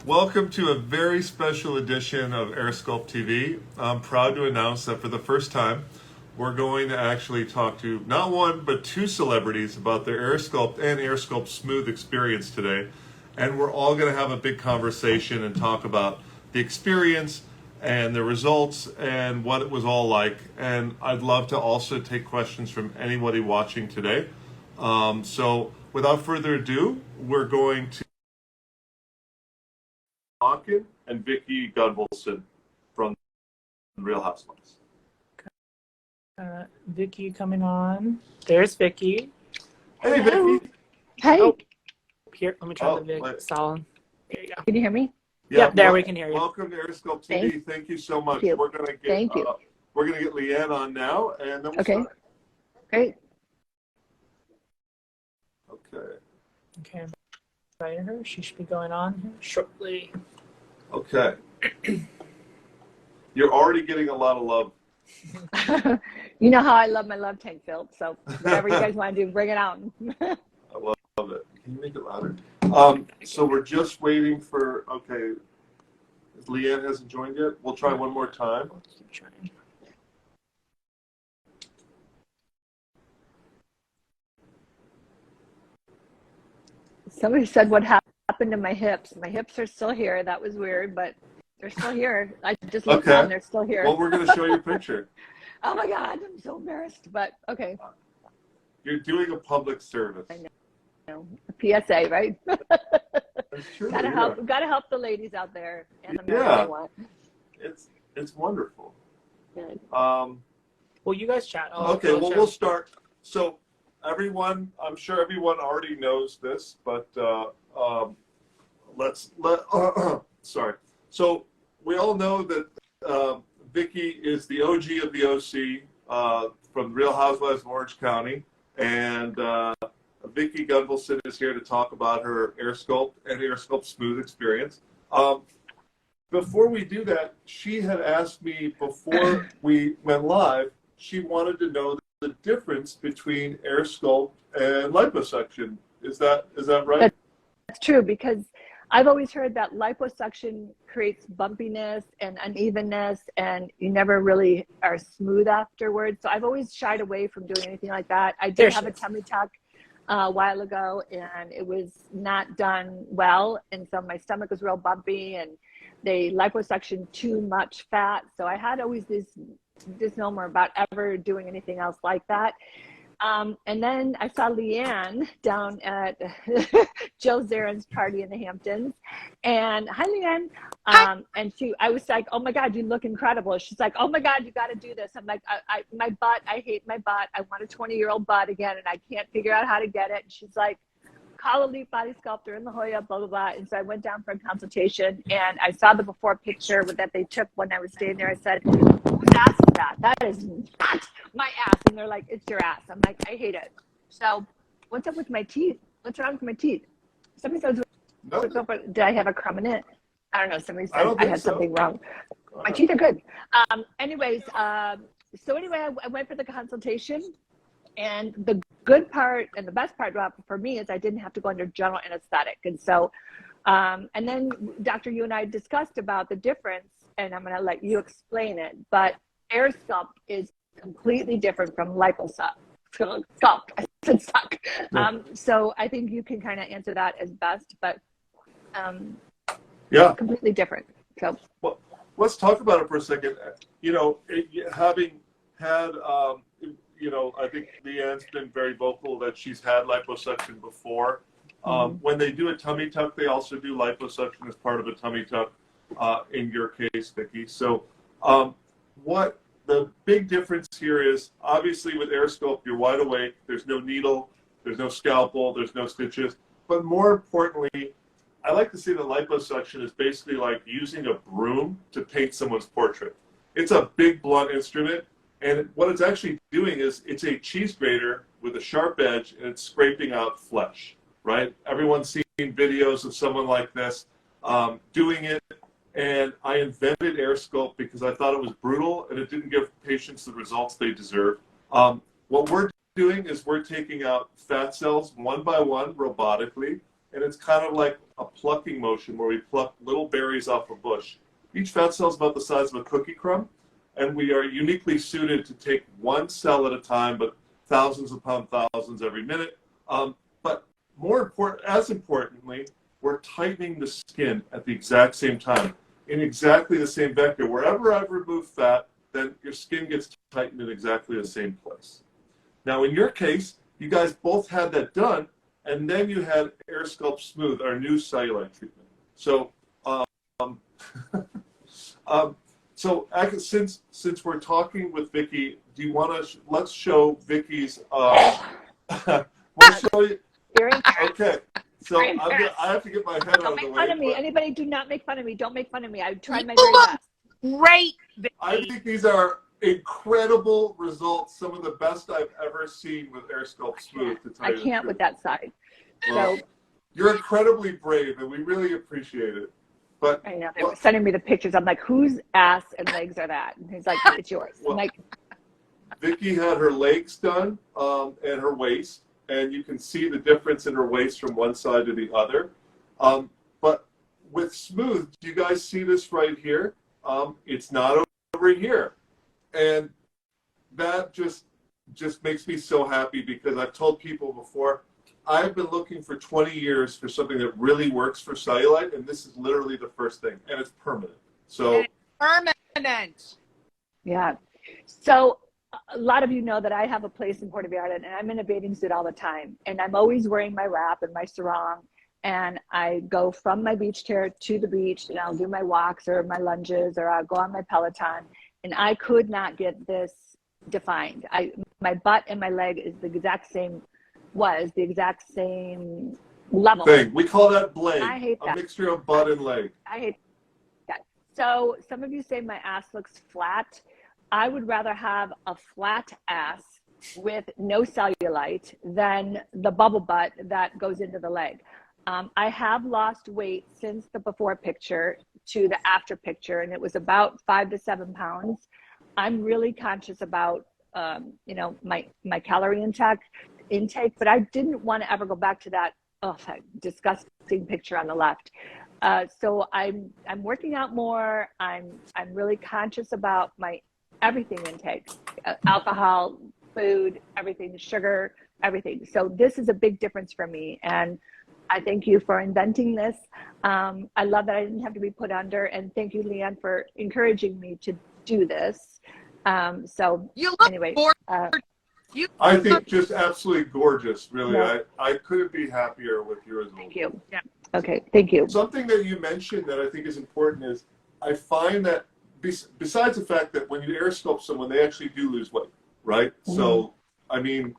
Welcome to a very special edition of AirSculpt TV. I'm proud to announce that for the first time, we're going to actually talk to not one, but two celebrities about their AirSculpt and AirSculpt Smooth experience today. And we're all going to have a big conversation and talk about the experience and the results and what it was all like. And I'd love to also take questions from anybody watching today. So without further ado, we're going to Locken and Vicki Gunvalson from Real Housewives. Vicki coming on. There's Vicki. Hey, Vicki. Hey. Oh, here, let me try the Vic sound. There you go. Can you hear me? Yep, there we can hear you. Welcome to AirSculpt TV. Thank you so much. You. We're gonna get we're gonna get LeeAnne on now, and then we'll start. Great. Okay. Okay, I'm inviting her. She should be going on here shortly. Okay. You're already getting a lot of love. You know how I love my love tank filled, so whatever you guys want to do, bring it on. I love it. Can you make it louder? So we're just waiting for, okay, LeeAnne hasn't joined yet. We'll try one more time. We'll keep trying. Somebody said what happened to my hips. My hips are still here. That was weird, but they're still here. I just looked down, they're still here. Well, we're going to show you a picture. Oh my God, I'm so embarrassed, but okay. You're doing a public service. I know. A PSA, right? That's true. Gotta help the ladies out there and the men Yeah. they want. It's wonderful. Good. Well, you guys chat. Okay, well, we'll start. So everyone, I'm sure everyone already knows this, but sorry. So we all know that Vicki is the OG of the OC from Real Housewives of Orange County, and Vicki Gunvalson is here to talk about her AirSculpt and AirSculpt Smooth experience. Before we do that, she had asked me before we went live, she wanted to know the difference between AirSculpt and liposuction. Is that right? That's true, because I've always heard that liposuction creates bumpiness and unevenness, and you never really are smooth afterwards. So I've always shied away from doing anything like that. I did have a tummy tuck a while ago, and it was not done well, and so my stomach was real bumpy, and they liposuction too much fat. So I had always this misnomer about ever doing anything else like that. And then I saw LeeAnne down at Jill Zarin's party in the Hamptons. And hi, LeeAnne. And I was like, oh my God, you look incredible. She's like, oh my God, you got to do this. I'm like, my butt, I hate my butt. I want a 20-year-old butt again, and I can't figure out how to get it. And she's like, call Elite Body Sculptor in La Jolla, blah, blah, blah. And so I went down for a consultation, and I saw the before picture that they took when I was staying there. I said, whose ass is that? That is not my ass. And they're like, it's your ass. I'm like, I hate it. So what's up with my teeth? What's wrong with my teeth? Somebody says, did I have a crumb in it? I don't know. Somebody said I had something wrong. My teeth are good. So anyway, I went for the consultation. And the good part and the best part for me is I didn't have to go under general anesthetic. And so, and then Dr. You and I discussed about the difference, and I'm going to let you explain it, but AirSculpt is completely different from liposuction. I said suck. So I think you can kind of answer that as best, but completely different. So well, let's talk about it for a second. You know, having had I think LeeAnne's been very vocal that she's had liposuction before. When they do a tummy tuck, they also do liposuction as part of a tummy tuck, in your case, Vicki. So what the big difference here is, obviously with AirSculpt, you're wide awake. There's no needle, there's no scalpel, there's no stitches. But more importantly, I like to say that liposuction is basically like using a broom to paint someone's portrait. It's a big, blunt instrument. And what it's actually doing is it's a cheese grater with a sharp edge, and it's scraping out flesh, right? Everyone's seen videos of someone like this doing it. And I invented AirSculpt because I thought it was brutal and it didn't give patients the results they deserve. What we're doing is we're taking out fat cells one by one robotically. and it's kind of like a plucking motion where we pluck little berries off a bush. Each fat cell is about the size of a cookie crumb, and we are uniquely suited to take one cell at a time, but thousands upon thousands every minute. But more important, as importantly, we're tightening the skin at the exact same time in exactly the same vector. Wherever I've removed fat, then your skin gets tightened in exactly the same place. Now, in your case, you guys both had that done, and then you had AirSculpt Smooth, our new cellulite treatment. So, since we're talking with Vicki, do you want to let's show Vicki's? We'll show you. Okay. So I have to get my head out of the way. Don't make fun of me. Anybody, do not make fun of me. Don't make fun of me. I tried my very best. Great, Vicki. I think these are incredible results. Some of the best I've ever seen with AirSculpt Smooth. To tell I you the can't truth. with that side. Well, So you're incredibly brave, and we really appreciate it. But I know they were sending me the pictures. I'm like, whose ass and legs are that? And he's like, it's yours. I'm like, Vicki had her legs done and her waist, and you can see the difference in her waist from one side to the other. But with Smooth, do you guys see this right here? It's not over here. And that just makes me so happy, because I've told people before, I've been looking for 20 years for something that really works for cellulite, and this is literally the first thing, and it's permanent. So Permanent. yeah. So a lot of you know that I have a place in Puerto Vallarta, and I'm in a bathing suit all the time, and I'm always wearing my wrap and my sarong, and I go from my beach chair to the beach, and I'll do my walks or my lunges, or I'll go on my Peloton, and I could not get this defined. My butt and my leg is the exact same level. thing. We call that blade. I hate that. A mixture of butt and leg. I hate that. So some of you say my ass looks flat. I would rather have a flat ass with no cellulite than the bubble butt that goes into the leg. I have lost weight since the before picture to the after picture, and it was about 5 to 7 pounds. I'm really conscious about my calorie intake, but I didn't want to ever go back to that disgusting picture on the left. So I'm working out more. I'm really conscious about my everything intake, alcohol, food, everything, sugar, everything. So this is a big difference for me, and I thank you for inventing this. I love that I didn't have to be put under, and thank you, LeeAnne, for encouraging me to do this. So You look anyway, bored. I think just absolutely gorgeous, really. Yeah. I couldn't be happier with your results. thank you. Yeah. Okay, thank you. Something that you mentioned that I think is important is I find that besides the fact that when you AirSculpt someone, they actually do lose weight, right? Mm-hmm. So, I mean,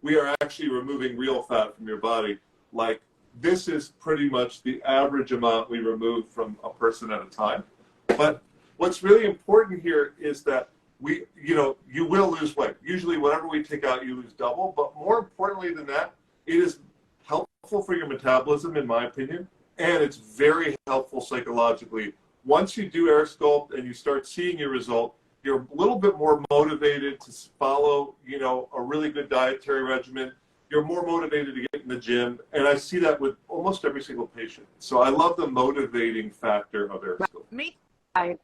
we are actually removing real fat from your body. Like, this is pretty much the average amount we remove from a person at a time. But what's really important here is that you will lose weight. Usually whatever we take out, you lose double. But more importantly than that, it is helpful for your metabolism, in my opinion, and it's very helpful psychologically. Once you do AirSculpt and you start seeing your result, you're a little bit more motivated to follow, a really good dietary regimen. You're more motivated to get in the gym, and I see that with almost every single patient. So I love the motivating factor of AirSculpt. Me, I,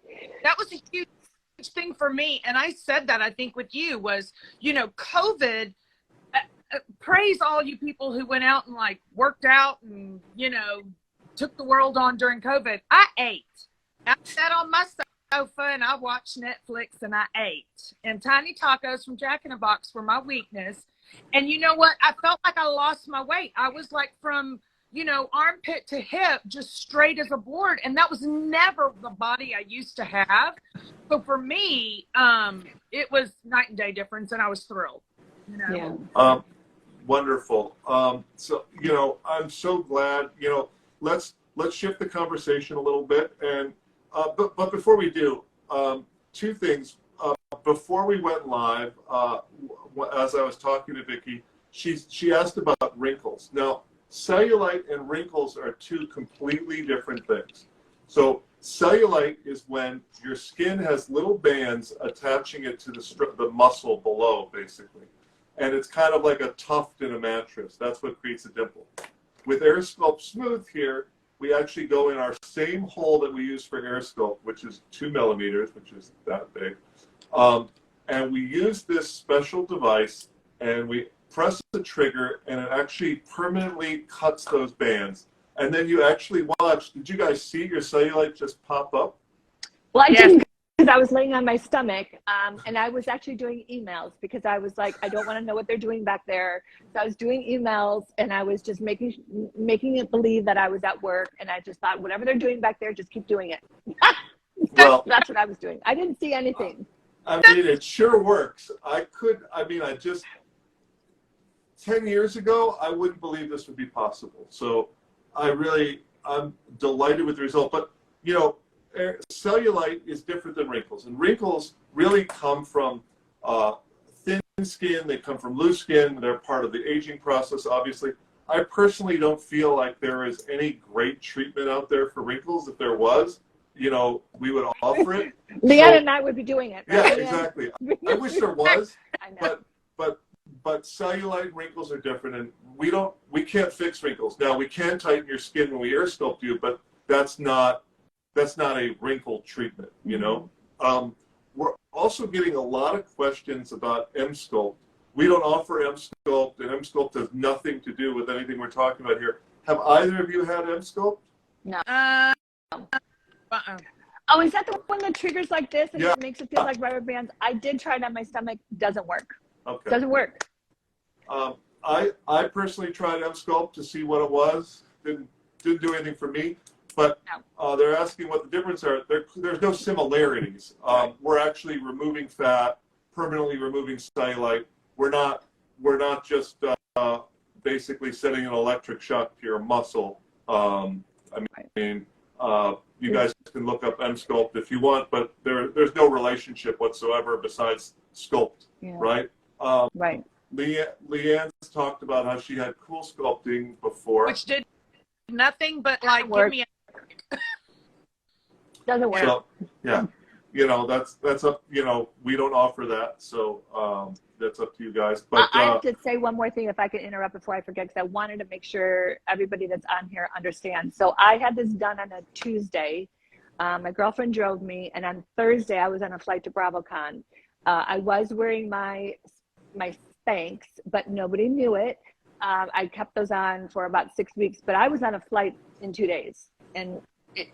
that was a huge thing for me, and I said that I think with you was, COVID. Praise all you people who went out and worked out and took the world on during COVID. I ate. I sat on my sofa and I watched Netflix and I ate. And tiny tacos from Jack in the Box were my weakness. And you know what? I felt like I lost my weight. I was from armpit to hip, just straight as a board. And that was never the body I used to have. So for me, it was night and day difference, and I was thrilled. yeah. Wonderful. So, I'm so glad, let's shift the conversation a little bit. And, but before we do, two things. Before we went live, as I was talking to Vicki, she asked about wrinkles. Now, cellulite and wrinkles are two completely different things. So cellulite is when your skin has little bands attaching it to the muscle below, basically. And it's kind of like a tuft in a mattress. That's what creates a dimple. with AirSculpt Smooth here, we actually go in our same hole that we use for AirSculpt, which is 2 millimeters, which is that big. And we use this special device, and we press the trigger, and it actually permanently cuts those bands. And then you actually watch. Did you guys see your cellulite just pop up? Well, I didn't, because I was laying on my stomach, and I was actually doing emails because I was like, I don't want to know what they're doing back there. So I was doing emails, and I was just making it believe that I was at work, and I just thought, whatever they're doing back there, just keep doing it. Well, that's what I was doing. I didn't see anything. I mean, it sure works. I 10 years ago, I wouldn't believe this would be possible. So I'm delighted with the result. But, you know, cellulite is different than wrinkles. And wrinkles really come from thin skin. They come from loose skin. They're part of the aging process, obviously. I personally don't feel like there is any great treatment out there for wrinkles. If there was, you know, we would offer it. LeeAnne and I would be doing it. Yeah, Right, exactly. I wish there was, I know. but cellulite and wrinkles are different, and we can't fix wrinkles. Now, we can tighten your skin when we AirSculpt you, but that's not a wrinkle treatment, you know. We're also getting a lot of questions about M-Sculpt. We don't offer M-Sculpt, and M-Sculpt has nothing to do with anything we're talking about here. Have either of you had M-Sculpt? No. Uh-uh. Oh, is that the one that triggers like this and Yeah. it makes it feel like rubber bands? I did try it on my stomach. Doesn't work. Okay. Doesn't work. I personally tried M-Sculpt to see what it was. Didn't do anything for me. But they're asking what the difference are. There's no similarities. We're actually removing fat, permanently removing cellulite. We're not just basically setting an electric shock to your muscle. You guys can look up M-Sculpt if you want, but there's no relationship whatsoever besides sculpt, right? Right. LeeAnne's talked about how she had cool sculpting before. Which did nothing but like give me Doesn't work. So, yeah, you know, that's up, you know, we don't offer that, so that's up to you guys. But I have to say one more thing, if I can interrupt before I forget, because I wanted to make sure everybody that's on here understands. So I had this done on a Tuesday. My girlfriend drove me, and on Thursday I was on a flight to BravoCon. I was wearing my Spanx, but nobody knew it. I kept those on for about 6 weeks, but I was on a flight in 2 days, and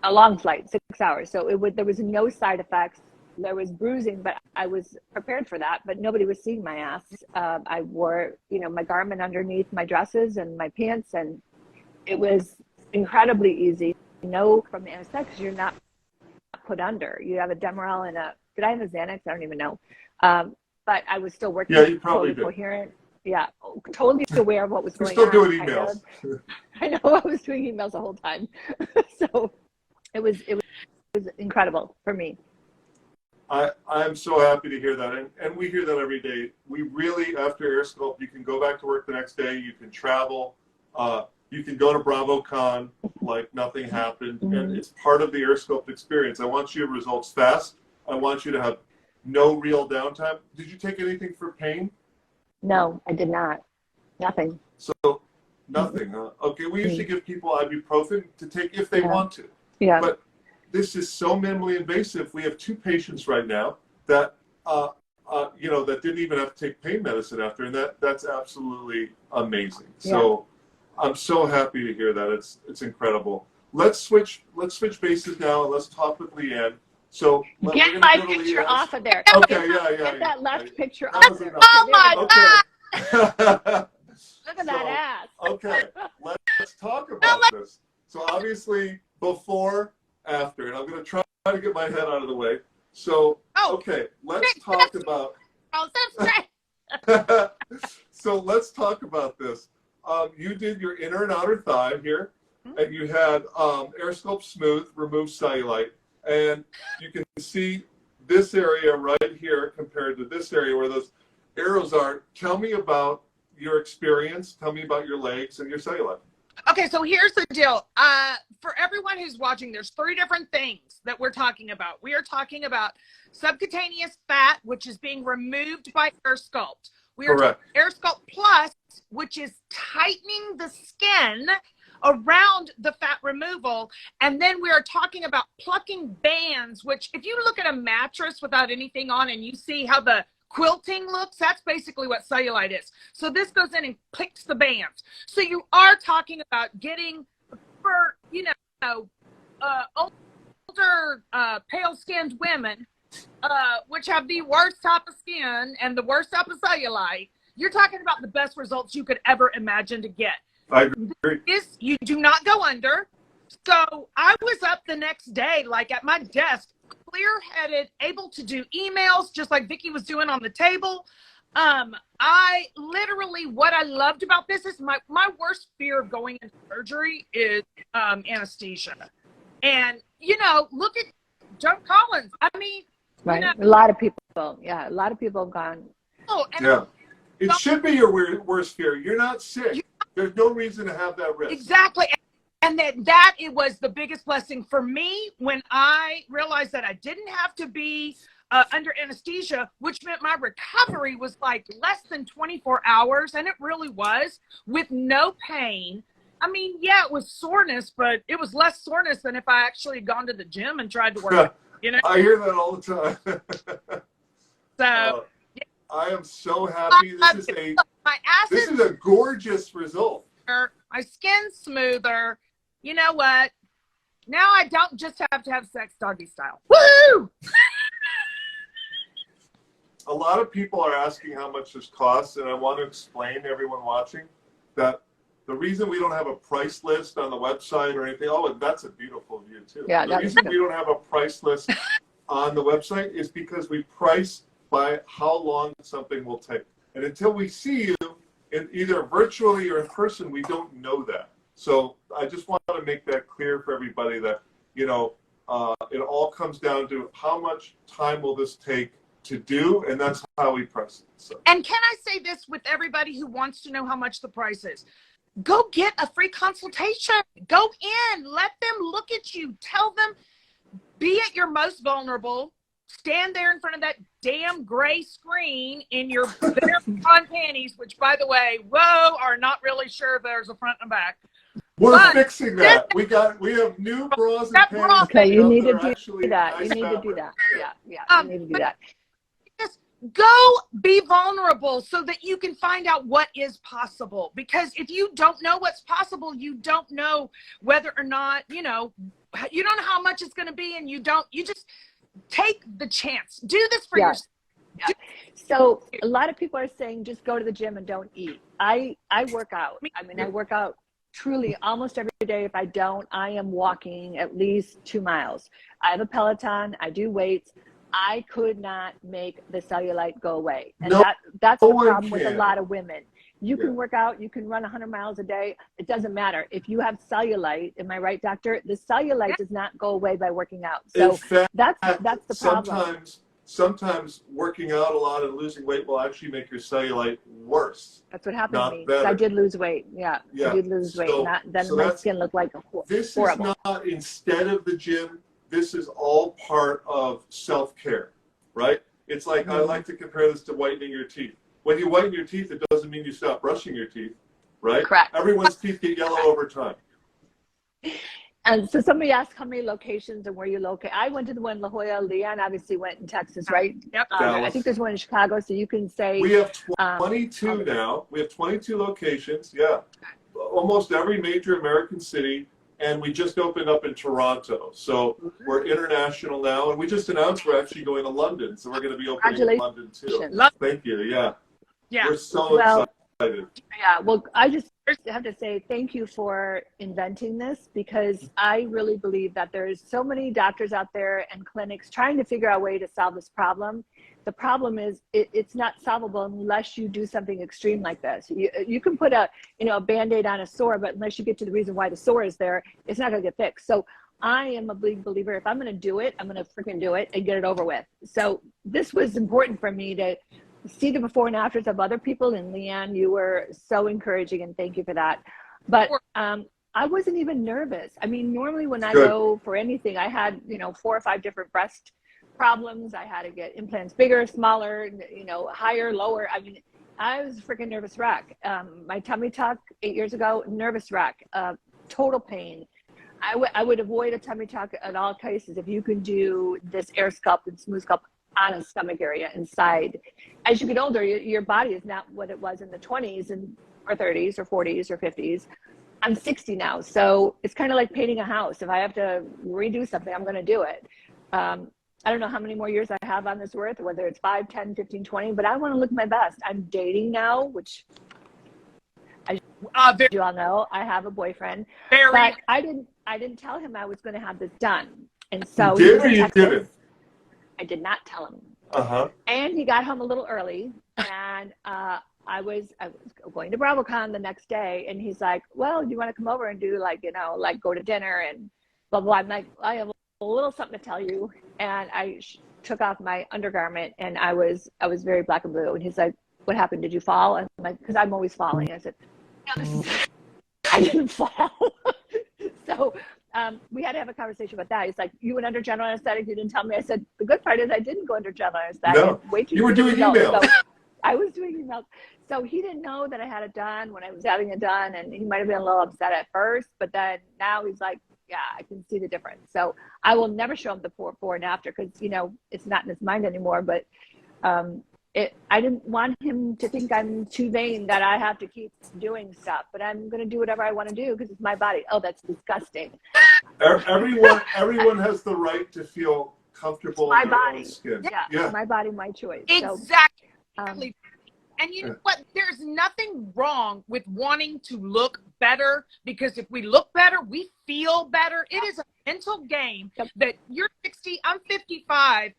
a long flight, 6 hours. So there was no side effects. There was bruising, but I was prepared for that, but nobody was seeing my ass. I wore, you know, my garment underneath my dresses and my pants, and it was incredibly easy. You know, from the anesthetic, you're not put under. You have a Demerol and did I have a Xanax? I don't even know. But I was still working. Yeah, you probably totally did. Coherent. Yeah, totally aware of what was going You're on. still doing emails. I know I was doing emails the whole time. So it was incredible for me. I'm so happy to hear that, and we hear that every day. We really, after AirSculpt, you can go back to work the next day. You can travel. You can go to BravoCon like nothing happened, and it's part of the AirSculpt experience. I want you results fast. I want you to have no real downtime. Did you take anything for pain? No, I did not. Nothing. So nothing. Huh? Okay, we usually give people ibuprofen to take if they want to. Yeah. But this is so minimally invasive. We have 2 patients right now that you know, that didn't even have to take pain medicine after, and that's absolutely amazing. So I'm so happy to hear that. It's incredible. Let's switch bases now and let's talk with LeeAnne. So get my picture off of there. Okay, yeah. Get that left picture That off was there. enough. Oh my God! Look at that ass. Okay, let's talk about this. So obviously before, after, and I'm going to try to get my head out of the way. So okay, let's talk about. So let's talk about this. You did your inner and outer thigh here, and you had AirSculpt Smooth remove cellulite, and you can see this area right here compared to this area where those arrows are. Tell me about your experience. Tell me about your legs and your cellulite. Okay, so here's the deal. For everyone who's watching, there's 3 different things that we're talking about. We are talking about subcutaneous fat, which is being removed by AirSculpt. We are talking AirSculpt Plus, which is tightening the skin around the fat removal. And then we are talking about plucking bands, which if you look at a mattress without anything on and you see how the quilting looks, that's basically what cellulite is. So this goes in and picks the bands. So you are talking about getting, for, you know, older pale-skinned women, which have the worst type of skin and the worst type of cellulite, you're talking about the best results you could ever imagine to get. I agree. You do not go under. So I was up the next day, like at my desk, clear-headed, able to do emails, just like Vicki was doing on the table. I literally, what I loved about this is my worst fear of going into surgery is anesthesia. And, you know, look at Joe Collins. I mean, Right. you know, A lot of people. Yeah. A lot of people have gone. oh, and Yeah. It should be your worst fear. You're not sick. There's no reason to have that risk. exactly. And that it was the biggest blessing for me when I realized that I didn't have to be under anesthesia, which meant my recovery was like less than 24 hours. And it really was, with no pain. I mean, yeah, it was soreness, but it was less soreness than if I actually had gone to the gym and tried to work out, you know? I hear that all the time. So I am so happy. my This acid is a gorgeous result. my skin's smoother. You know what? Now I don't just have to have sex doggy style. Woo! A lot of people are asking how much this costs, and I want to explain to everyone watching that the reason we don't have a price list on the website or anything, oh, and that's a beautiful view too. Yeah, the reason we don't have a price list on the website is because we price by how long something will take. And until we see you, in either virtually or in person, we don't know that. So I just want to make that clear for everybody that, you know, it all comes down to how much time will this take to do, and that's how we price it. So. And can I say this with everybody who wants to know how much the price is? Go get a free consultation. Go in. Let them look at you. Tell them, be at your most vulnerable. Stand there in front of that damn gray screen in your bare front panties, which, by the way, whoa, are not really sure if there's a front and a back. We're But fixing that. We have new bras and that panties. bra Okay, you need to Actually do that. nice You need to do fabric. that. Yeah. You need to do that. Just go be vulnerable so that you can find out what is possible. Because if you don't know what's possible, you don't know whether or not, you don't know how much it's going to be, and you just take the chance. Do this for yourself. Yeah. So a lot of people are saying just go to the gym and don't eat. I work out. I mean, I work out truly almost every day. If I don't, I am walking at least 2 miles. I have a Peloton. I do weights. I could not make the cellulite go away. And that's the problem with a lot of women. You can work out, you can run 100 miles a day. It doesn't matter. If you have cellulite, am I right, doctor? The cellulite does not go away by working out. So in fact, that's the problem. Sometimes working out a lot and losing weight will actually make your cellulite worse. That's what happened to me. Better. I did lose weight. Yeah. I did lose weight. Then my skin looked like this horrible. This is not instead of the gym. This is all part of self-care, right? It's like, I like to compare this to whitening your teeth. When you whiten your teeth, it doesn't mean you stop brushing your teeth, right? Correct. Everyone's teeth get yellow over time. And so somebody asked how many locations and where you locate. I went to the one in La Jolla. LeeAnne obviously went in Texas, right? Yep. I think there's one in Chicago, so you can say. We have 22 now. We have 22 locations, yeah. Almost every major American city, and we just opened up in Toronto. So we're international now, and we just announced we're actually going to London, so we're going to be opening in London too. Thank you, yeah. We're so excited. Yeah, well, I just have to say thank you for inventing this, because I really believe that there's so many doctors out there and clinics trying to figure out a way to solve this problem. The problem is it's not solvable unless you do something extreme like this. You can put a Band-Aid on a sore, but unless you get to the reason why the sore is there, it's not going to get fixed. So I am a big believer, if I'm going to do it, I'm going to freaking do it and get it over with. So this was important for me to see the before and afters of other people. And LeeAnne, you were so encouraging, and thank you for that. But I wasn't even nervous. I mean, normally when I go for anything, I had 4 or 5 different breast problems. I had to get implants bigger, smaller, higher, lower. I mean, I was a freaking nervous wreck. My tummy tuck 8 years ago, nervous wreck. total pain. I would avoid a tummy tuck at all cases if you can do this AirSculpt and Smooth Sculpt on a stomach area inside. As you get older, your body is not what it was in the 20s and or 30s or 40s or 50s. I'm 60 now, so it's kind of like painting a house. If I have to redo something, I'm going to do it. I don't know how many more years I have on this earth, whether it's 5, 10, 15, 20, but I want to look my best. I'm dating now, which you all know I have a boyfriend, but I didn't tell him I was going to have this done. And so you did or you didn't? I did not tell him. Uh-huh. And he got home a little early, and I was going to BravoCon the next day, and he's like, well, do you want to come over and do like go to dinner and blah, blah. I'm like, I have a little something to tell you. And I took off my undergarment, and I was very black and blue. And he's like, what happened? Did you fall? And I'm like, because I'm always falling. I said, no, I didn't fall. So we had to have a conversation about that. He's like, you went under general anesthetic. You didn't tell me. I said, the good part is I didn't go under general anesthetic. No, you were doing emails. So I was doing emails. So he didn't know that I had it done when I was having it done. And he might have been a little upset at first, but then now he's like, yeah, I can see the difference. So I will never show him the before and after because, it's not in his mind anymore. But I didn't want him to think I'm too vain that I have to keep doing stuff. But I'm going to do whatever I want to do because it's my body. Oh, that's disgusting. Everyone has the right to feel comfortable my in their body. own skin. Yeah, my body, my choice. Exactly. So, and you know what? There's nothing wrong with wanting to look better because if we look better, we feel better. It is a mental game that you're 60, I'm 55.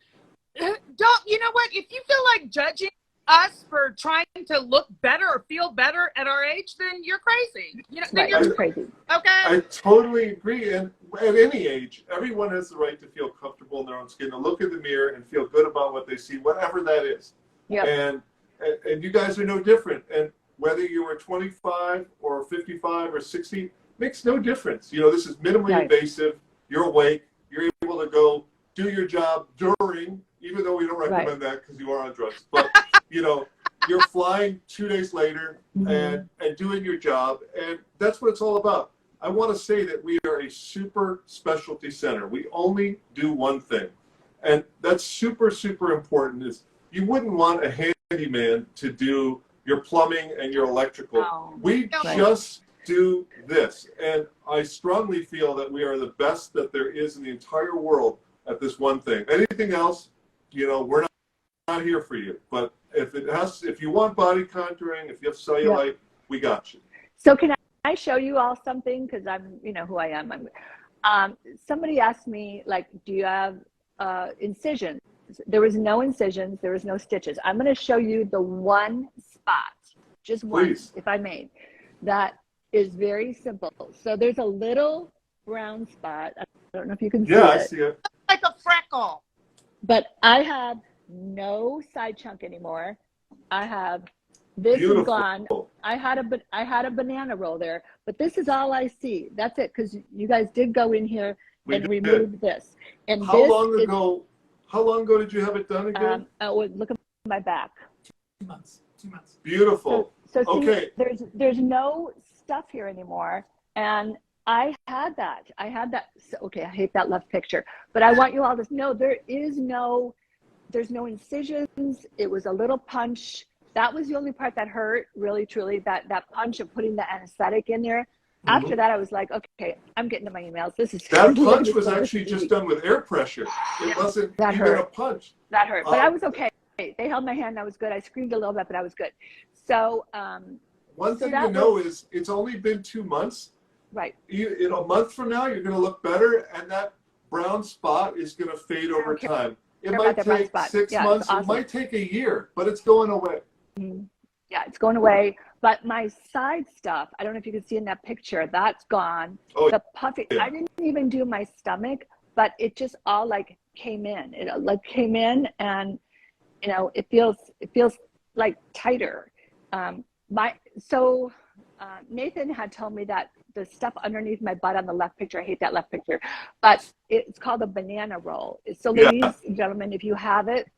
You know what? If you feel like judging us for trying to look better or feel better at our age, then you're crazy. Then you're crazy. Okay. I totally agree. And at any age, everyone has the right to feel comfortable in their own skin, to look in the mirror and feel good about what they see, whatever that is. Yeah. And you guys are no different. And whether you were 25 or 55 or 60 makes no difference. This is minimally invasive. You're awake. You're able to go do your job during, even though we don't recommend that because you are on drugs. But, you're flying 2 days later and doing your job. And that's what it's all about. I want to say that we are a super specialty center. We only do one thing. And that's super, super important. Is you wouldn't want a handyman to do your plumbing and your electrical. No. We just do this. And I strongly feel that we are the best that there is in the entire world at this one thing. Anything else, we're not here for you. But if you want body contouring, if you have cellulite, we got you. So can I show you all something? Because I'm, who I am. Somebody asked me, like, do you have incisions? There was no incisions. There was no stitches. I'm going to show you the one spot, just one, Please. if I may, that is very simple. So there's a little brown spot. I don't know if you can see it. Yeah, I see it. Like a freckle. But I have no side chunk anymore. I have this Beautiful. is gone. I had a banana roll there, but this is all I see. That's it, because you guys did go in here and remove this. And How long ago did you have it done again? Look at my back. 2 months. 2 months. Beautiful. So see, Okay. there's no stuff here anymore, and I had that. So, okay, I hate that left picture, but I want you all to know there's no incisions. It was a little punch. That was the only part that hurt, really, truly, that punch of putting the anesthetic in there. After that, I was like, okay, I'm getting to my emails. This is That punch was actually just done with air pressure. It wasn't That even hurt. a punch. That hurt, but I was okay. They held my hand. I was good. I screamed a little bit, but I was good. So one so thing to know is it's only been 2 months. right. In a month from now, you're going to look better, and that brown spot is going to fade over time. It care might about that brown take spot. 6 Yeah, it's months. awesome. It might take a year, but it's going away. Yeah, it's going away. But my side stuff, I don't know if you can see in that picture, that's gone. Oh, The puffy, yeah. I didn't even do my stomach, but it just all like came in. It like came in, and it feels like tighter. Nathan had told me that the stuff underneath my butt on the left picture, I hate that left picture, but it's called a banana roll. So ladies and gentlemen, if you have it,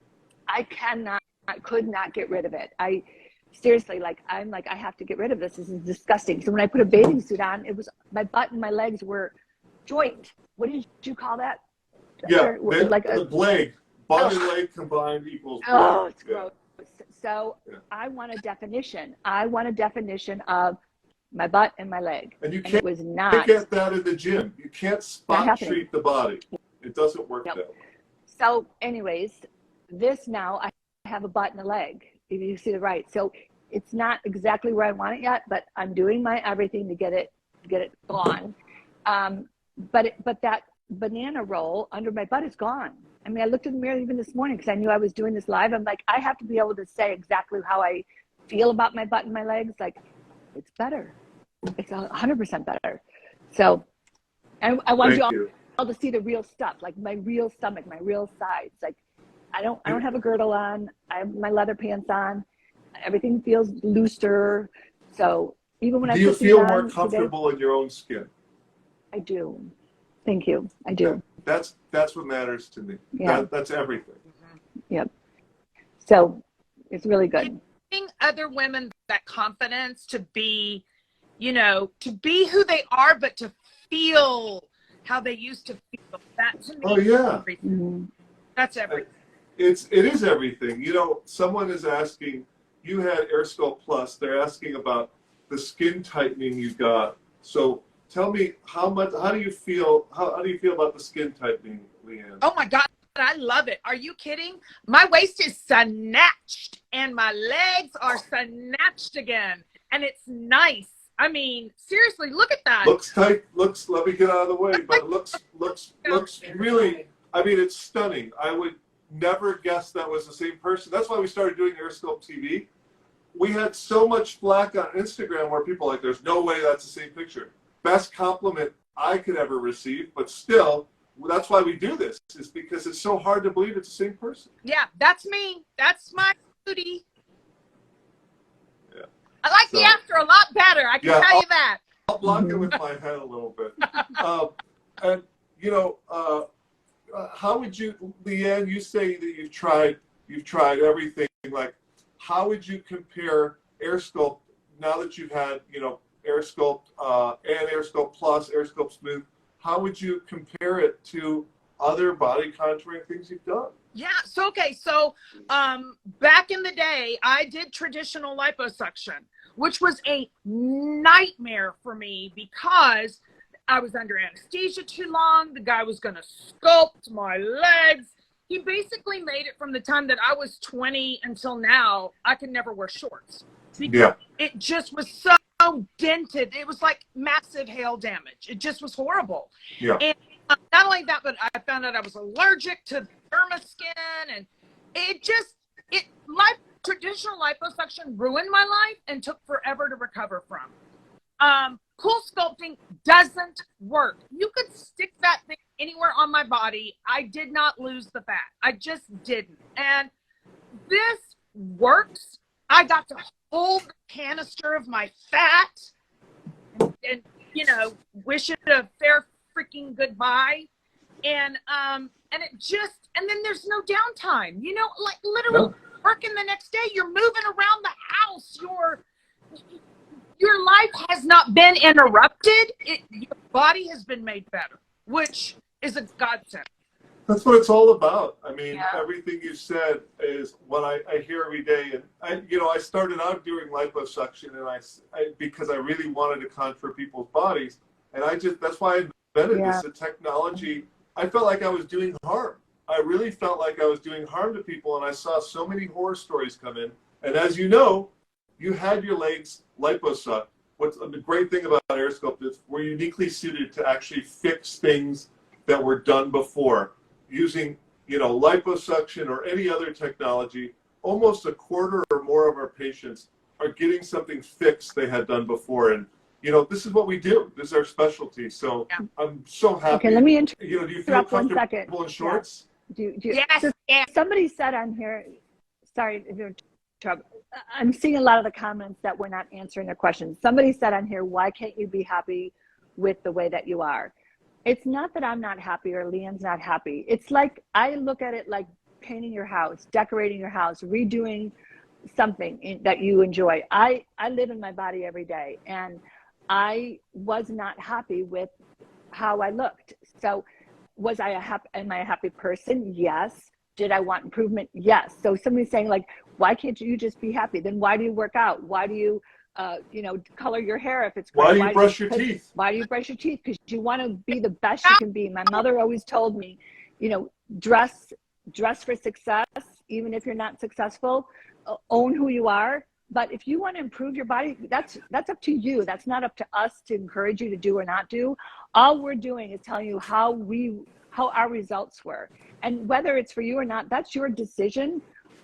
I could not get rid of it. seriously, like, I'm like, I have to get rid of this. This is disgusting. So when I put a bathing suit on, it was, my butt and my legs were joint. What did you call that? Yeah, Like the leg, butt and leg combined equals. Oh, it's yeah. gross. So Yeah. I want a definition. I want a definition of my butt and my leg. And you And can't it was not get that in the gym. You can't spot happening. treat the body. It doesn't work Yep. that way. So anyways, this now I have a butt and a leg. If you see the right. So it's not exactly where I want it yet, but I'm doing my everything to get it gone. But that banana roll under my butt is gone. I mean, I looked in the mirror even this morning because I knew I was doing this live. I'm like, I have to be able to say exactly how I feel about my butt and my legs. Like, it's better. It's 100% better. So I want you all to see the real stuff, like my real stomach, my real sides. Like, I don't have a girdle on. I have my leather pants on. Everything feels looser. So even when Do you put feel these more on comfortable in your own skin? I do. Thank you. I do. That's what matters to me. Yeah. That's everything. Yep. So it's really good. Giving other women that confidence to be, to be who they are, but to feel how they used to feel. That to me. Oh yeah. Mm-hmm. That's everything. It is everything. Someone is asking, you had AirSculpt Plus. They're asking about the skin tightening you got. So tell me how do you feel about the skin tightening, LeeAnne? Oh my God, I love it. Are you kidding? My waist is snatched and my legs are snatched again. And it's nice. I mean, seriously, look at that. Looks tight. Let me get out of the way, but it looks really, I mean, it's stunning. I would never guess that was the same person. That's why we started doing AirSculpt TV. We had so much flack on Instagram where people are like, there's no way that's the same picture. Best compliment I could ever receive, but still, that's why we do this, is because it's so hard to believe it's the same person. Yeah, that's me. That's my beauty. Yeah. I like the after a lot better. I can tell you that. I'll block it with my head a little bit. And how would you, LeeAnne? You say that you've tried everything. Like, how would you compare AirSculpt now that you've had AirSculpt and AirSculpt Plus, AirSculpt Smooth? How would you compare it to other body contouring things you've done? Yeah. So back in the day, I did traditional liposuction, which was a nightmare for me because I was under anesthesia too long. The guy was going to sculpt my legs. He basically made it from the time that I was 20 until now, I could never wear shorts. Because it just was so dented. It was like massive hail damage. It just was horrible. Yeah. And not only that, but I found out I was allergic to dermaskin, and traditional liposuction ruined my life and took forever to recover from. Cool sculpting doesn't work. You could stick that thing anywhere on my body. I did not lose the fat. I just didn't. And this works. I got to hold the canister of my fat and wish it a fair freaking goodbye. And then there's no downtime, like literally working the next day, you're moving around the house, your life has not been interrupted. Your body has been made better, which is a godsend. That's what it's all about. I mean, everything you said is what I hear every day. And I started out doing liposuction, and because I really wanted to contour people's bodies, and that's why I invented this. The technology. I felt like I was doing harm. I really felt like I was doing harm to people, and I saw so many horror stories come in. And as you know, you had your legs liposucked. What's the great thing about AirSculpt is we're uniquely suited to actually fix things that were done before. Using, liposuction or any other technology, almost a quarter or more of our patients are getting something fixed they had done before. And, this is what we do. This is our specialty. So I'm so happy. Okay, let me do you feel comfortable in shorts? Yes. So somebody said on here, sorry if you're in trouble. I'm seeing a lot of the comments that we're not answering their questions. Somebody said on here, why can't you be happy with the way that you are? It's not that I'm not happy or LeeAnne's not happy. It's like, I look at it like painting your house, decorating your house, redoing something that you enjoy. I live in my body every day, and I was not happy with how I looked. So am I a happy person? Yes. Did I want improvement? Yes. So somebody's saying like, why can't you just be happy? Then why do you work out? Why do you, color your hair if it's gray? Why do you brush your teeth? Why do you brush your teeth? Because you want to be the best you can be. My mother always told me, dress for success, even if you're not successful. Own who you are. But if you want to improve your body, that's up to you. That's not up to us to encourage you to do or not do. All we're doing is telling you how our results were. And whether it's for you or not, that's your decision.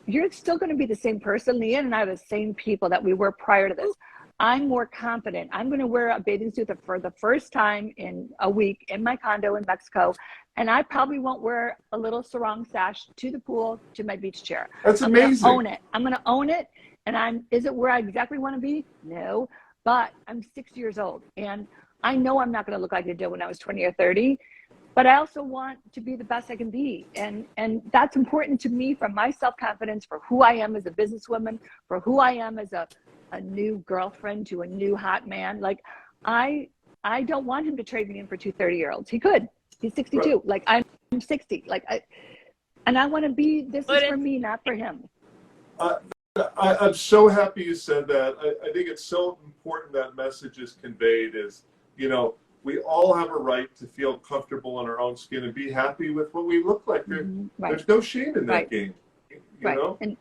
You're still going to be the same person. LeeAnne and I are the same people that we were prior to this. I'm more confident. I'm going to wear a bathing suit for the first time in a week in my condo in Mexico. And I probably won't wear a little sarong sash to the pool, to my beach chair. That's amazing. I'm going to own it. And is it where I exactly want to be? No, but I'm 60 years old. And I know I'm not going to look like I did when I was 20 or 30. But I also want to be the best I can be. And that's important to me for my self-confidence, for who I am as a businesswoman, for who I am as a new girlfriend to a new hot man. Like, I don't want him to trade me in for two 30-year-olds. He could. He's 62. Right. Like, I'm 60. And I want to be, this is for me, not for him. I'm so happy you said that. I think it's so important that message is conveyed is, we all have a right to feel comfortable in our own skin and be happy with what we look like. There's no shame in that game. You know? And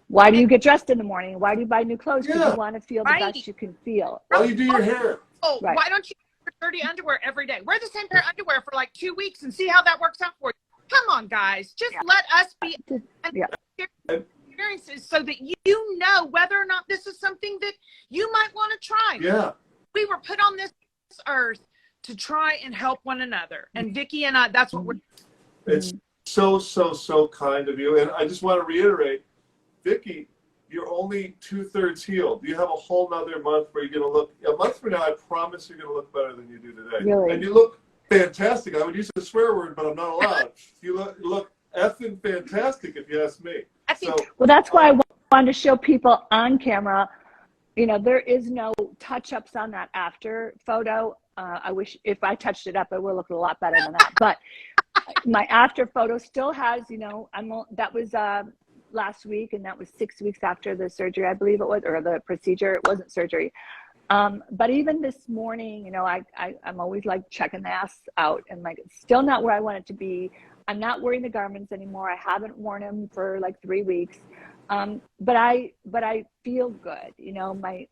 why do you get dressed in the morning? Why do you buy new clothes? Because you want to feel the best you can feel. Why do you do your hair? Oh, why don't you wear dirty underwear every day? Wear the same pair of underwear for like 2 weeks and see how that works out for you. Come on, guys. Just let us be experiences so that you know whether or not this is something that you might want to try. Yeah. We were put on this earth to try and help one another. And Vicki and I, that's what we're doing. It's so kind of you. And I just want to reiterate, Vicki, you're only 2/3 healed. You have a whole nother month where you're going to look, a month from now, I promise you're going to look better than you do today. Really? And you look fantastic. I would use a swear word, but I'm not allowed. You look effing fantastic if you ask me. Well, that's why I wanted to show people on camera. There is no touch-ups on that after photo. I wish if I touched it up, it would look a lot better than that. But my after photo still has, that was last week, and that was 6 weeks after the surgery, I believe it was, or the procedure. It wasn't surgery. But even this morning, I'm always like checking the ass out, and like it's still not where I want it to be. I'm not wearing the garments anymore. I haven't worn them for like 3 weeks. But I feel good,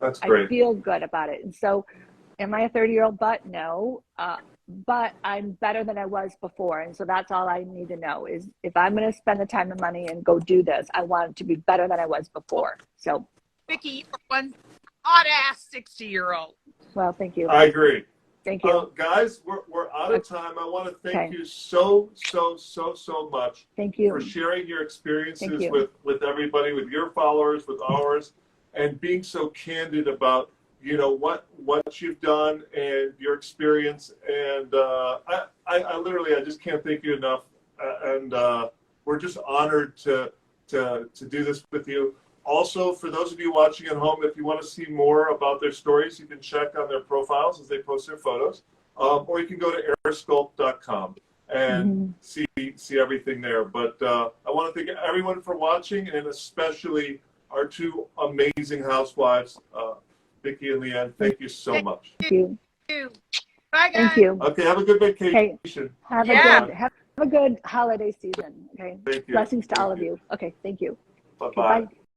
That's great. I feel good about it. And so am I a 30-year-old butt? No. But I'm better than I was before. And so that's all I need to know is if I'm going to spend the time and money and go do this, I want it to be better than I was before. So Vicki, you're one hot ass 60-year-old. Well, thank you. I agree. Thank you. Guys, we're out of time. I want to thank you so much. Thank you for sharing your experiences you. with everybody, with your followers, with ours, and being so candid about what you've done and your experience. And I literally just can't thank you enough. And we're just honored to do this with you. Also, for those of you watching at home, if you want to see more about their stories, you can check on their profiles as they post their photos, or you can go to airsculpt.com and see everything there. But I want to thank everyone for watching, and especially our two amazing housewives, Vicki and LeeAnne. Thank you so much. Thank you. Bye, guys. Thank you. Okay, have a good vacation. Okay. Have a good holiday season. Okay. Thank you. Blessings to Thank all of you. you. Okay. Thank you. Bye-bye. Okay, bye.